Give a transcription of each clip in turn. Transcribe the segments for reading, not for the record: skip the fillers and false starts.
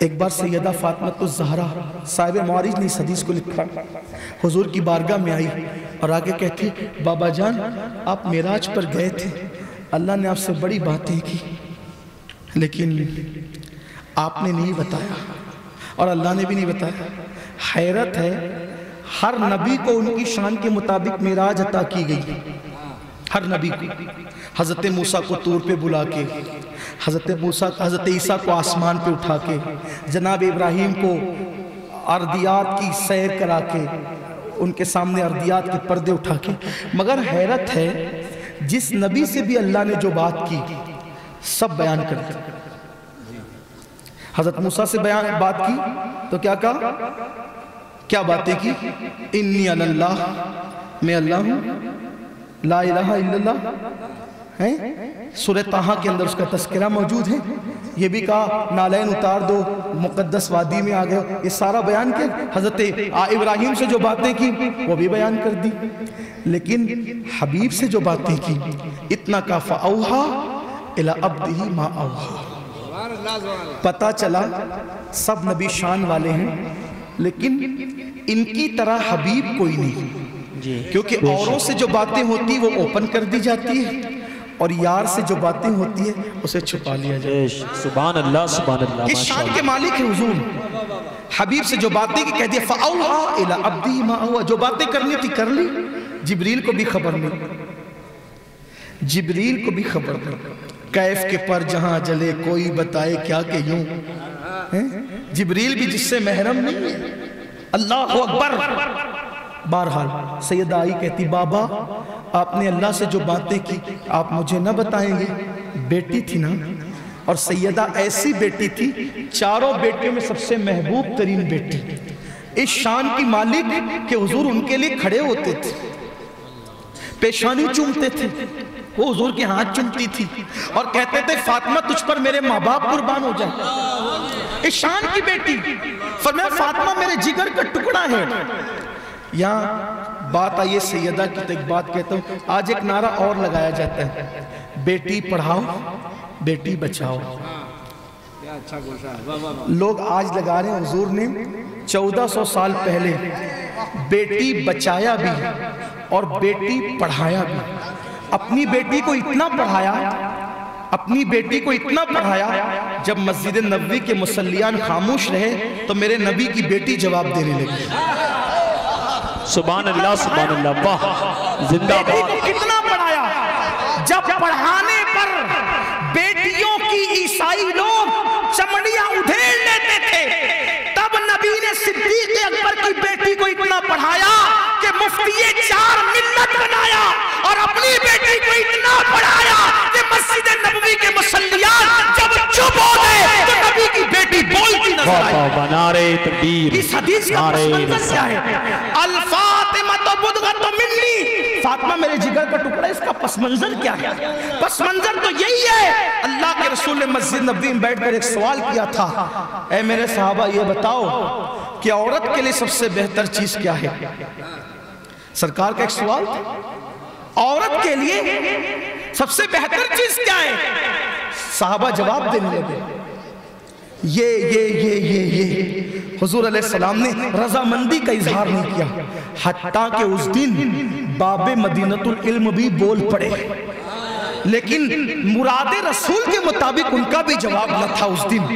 ایک بار سیدہ فاطمہ الزہرا صاحب معارج نے اس حدیث کو لکھا، حضور کی بارگاہ میں آئی اور آگے کہتی بابا جان آپ معراج پر گئے تھے، اللہ نے آپ سے بڑی باتیں کی لیکن آپ نے نہیں بتایا اور اللہ نے بھی نہیں بتایا۔ حیرت ہے ہر نبی کو ان کی شان کے مطابق معراج عطا کی گئی، ہر نبی کو۔ حضرت موسیٰ کو طور پہ بلا کے، حضرت عیسیٰ کو آسمان پہ اٹھا کے، جناب ابراہیم کو ارضیات کی سیر کرا کے، ان کے سامنے ارضیات کے پردے اٹھا کے۔ مگر حیرت ہے جس نبی سے بھی اللہ نے جو بات کی سب بیان کر دی۔ حضرت موسیٰ سے بات کی تو کیا کہا؟ کیا باتیں کی؟ انی اللہ، میں اللہ ہوں، لا الہ الا اللہ ہے۔ سورہ طٰہٰ کے اندر اس کا تذکرہ موجود ہے۔ یہ بھی کہا نالین اتار دو، مقدس وادی میں آ گئے، یہ سارا بیان کیا۔ حضرت ابراہیم سے جو باتیں کی وہ بھی بیان کر دی، لیکن حبیب سے جو باتیں کی اتنا کا فَأَوْحَا إِلَىٰ عَبْدِهِ مَا أَوْحَا۔ پتہ چلا سب نبی شان والے ہیں لیکن ان کی طرح حبیب کوئی نہیں، کیونکہ اوروں سے جو باتیں ہوتی وہ اوپن کر دی جاتی ہے اور یار سے جو باتیں ہوتی ہے اسے چھپا لیا جاتا ہے۔ سبحان اللہ سبحان اللہ، اس شان کے مالک ہے حضور۔ حبیب سے جو باتیں کی کہہ دیا فَأَوْحَا إِلَىٰ عَبْدِهِ مَا أَوْحَا، جو باتیں کرنی تھی کر لی، جبریل کو بھی خبر نہیں، جبریل کو بھی خبر نہیں۔ کیف کے پر جہاں جلے کوئی بتائے کیا کہ یوں، جبریل بھی جس سے محرم نہیں ہے۔ اللہ اکبر۔ بہرحال سیدہ آئی کہتی بابا آپ نے اللہ سے جو باتیں کی آپ مجھے نہ بتائیں گے؟ بیٹی تھی نا، اور سیدہ ایسی بیٹی تھی چاروں بیٹیوں میں سب سے محبوب ترین بیٹی، اس شان کی مالک کہ حضور ان کے لیے کھڑے ہوتے تھے، پیشانی چومتے تھے، وہ حضور کے ہاتھ چومتی تھی اور کہتے تھے فاطمہ تجھ پر میرے ماں باپ قربان ہو جائیں۔ اس شان کی بیٹی فرمایا فاطمہ میرے جگر کا ٹکڑا ہے۔ یہاں بات آئیے سیدہ کی، تو ایک بات کہتا ہوں، آج ایک نعرہ اور لگایا جاتا ہے، بیٹی پڑھاؤ بیٹی بچاؤ۔ لوگ آج لگا رہے ہیں، حضور نے 1400 سال پہلے بیٹی بچایا بھی اور بیٹی پڑھایا بھی۔ اپنی بیٹی کو اتنا پڑھایا، اپنی بیٹی کو اتنا پڑھایا، جب مسجد نبوی کے مصلیان خاموش رہے تو میرے نبی کی بیٹی جواب دینے لگی۔ سبحان اللہ سبحان اللہ، واہ زندہ بیٹی کو کتنا پڑھایا، جب پڑھانے پر بیٹیوں کی عیسائی لوگ چمڑیاں ادھیڑ لیتے تھے، تب نبی نے صدیق اکبر کی بیٹی کو اتنا پڑھایا کہ مفتی 4 ملت بنایا، اور اپنی بیٹی کو اتنا پڑھایا کہ مسجد نبوی کے مصلیان جب چپ ہو گئے تو نبی کی بیٹی بولتی نظر آئی۔ نعرے تکبیر، اس حدیث کا پس منظر کیا ہے؟ الفاطمہ بدغت منی، فاطمہ میرے جگر کا ٹکڑا، اس کا پس منظر کیا ہے؟ پس منظر تو یہی ہے، اللہ کے رسول نے مسجد نبوی میں بیٹھ کر ایک سوال کیا تھا، اے میرے صحابہ یہ بتاؤ کہ عورت کے لیے سب سے بہتر چیز کیا ہے؟ سرکار کا ایک سوال تھا، عورت کے لیے سب سے بہتر چیز کیا ہے؟ صحابہ جواب دینے لگے، یہ حضور علیہ السلام نے رضامندی کا اظہار نہیں کیا، حتیٰ کہ اس دن باب مدینۃ العلم بھی بول پڑے، لیکن مراد رسول کے مطابق ان کا بھی جواب نہ تھا۔ اس دن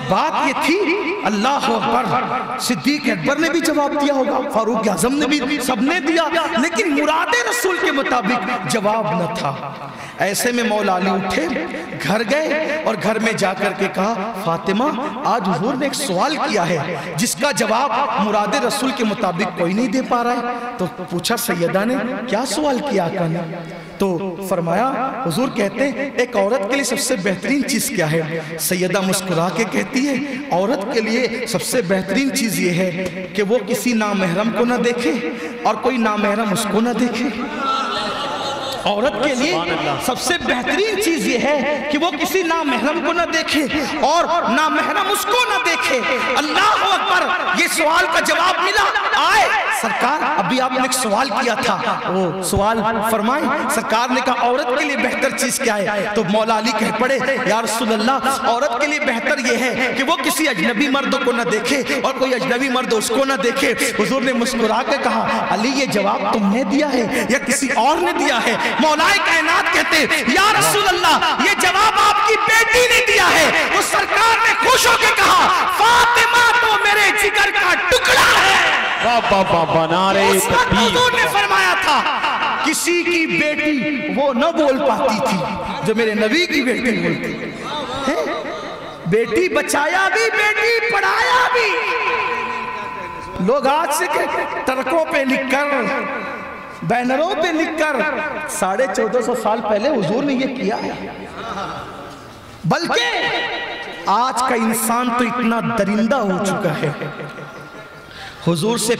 بات یہ تھی، اللہ اکبر، صدیق اکبر نے بھی جواب دیا ہوگا، فاروق اعظم نے بھی، سب نے دیا، لیکن مراد رسول کے مطابق جواب نہ تھا۔ ایسے میں مولا علی اٹھے، گھر گئے اور گھر میں جا کر کے کہا فاطمہ آج حضور نے ایک سوال کیا ہے جس کا جواب مراد رسول کے مطابق کوئی نہیں دے پا رہا ہے۔ تو پوچھا سیدہ نے کیا سوال کیا آقا نے؟ تو فرمایا حضور کہتے ہیں ایک عورت کے لیے سب سے بہترین چیز کیا ہے؟ سیدہ مسکرا کے کہتی ہے عورت کے لیے سب سے بہترین چیز یہ ہے کہ وہ کسی نامحرم کو نہ دیکھے اور کوئی نامحرم اس کو نہ دیکھے۔ عورت کے لیے سب سے بہترین چیز یہ ہے کہ وہ کسی نامحرم کو نہ دیکھے اور نامحرم اس کو نہ دیکھے۔ اللہ اکبر، یہ سوال کا جواب ملا۔ آئے سرکار اب ابھی آپ نے ایک سوال کیا تھا، وہ سوال فرمائیں۔ سرکار نے کہا عورت کے لیے بہتر چیز کیا ہے؟ تو مولا علی کہہ پڑے یا رسول اللہ عورت کے لیے بہتر یہ ہے کہ وہ کسی اجنبی مرد کو نہ دیکھے اور کوئی اجنبی مرد اس کو نہ دیکھے۔ حضور نے مسکرا کے کہا علی یہ جواب تم نے دیا ہے یا کسی اور نے دیا ہے؟ مولا کائنات کہتے یا رسول اللہ یہ جواب آپ کی بیٹی نے دیا ہے۔ اس سرکار نے خوش ہو کے کہا فاطمہ تو میرے جگر کا ٹکڑا ہے۔ بابا نعرے اس وقت تکبیر۔ حضور نے فرمایا تھا کسی کی بیٹی وہ نہ بول پاتی تھی جو میرے نبی کی بیٹی بولتی ہے۔ بیٹی بچایا بھی، بیٹی پڑھایا بھی۔ لوگ آج سے ٹرکوں پہ لکھ کر، بینروں پہ لکھ کر 1450 سال پہلے حضور نے یہ کیا ہے۔ بلکہ آج کا انسان تو اتنا درندہ ہو چکا ہے، حضور سے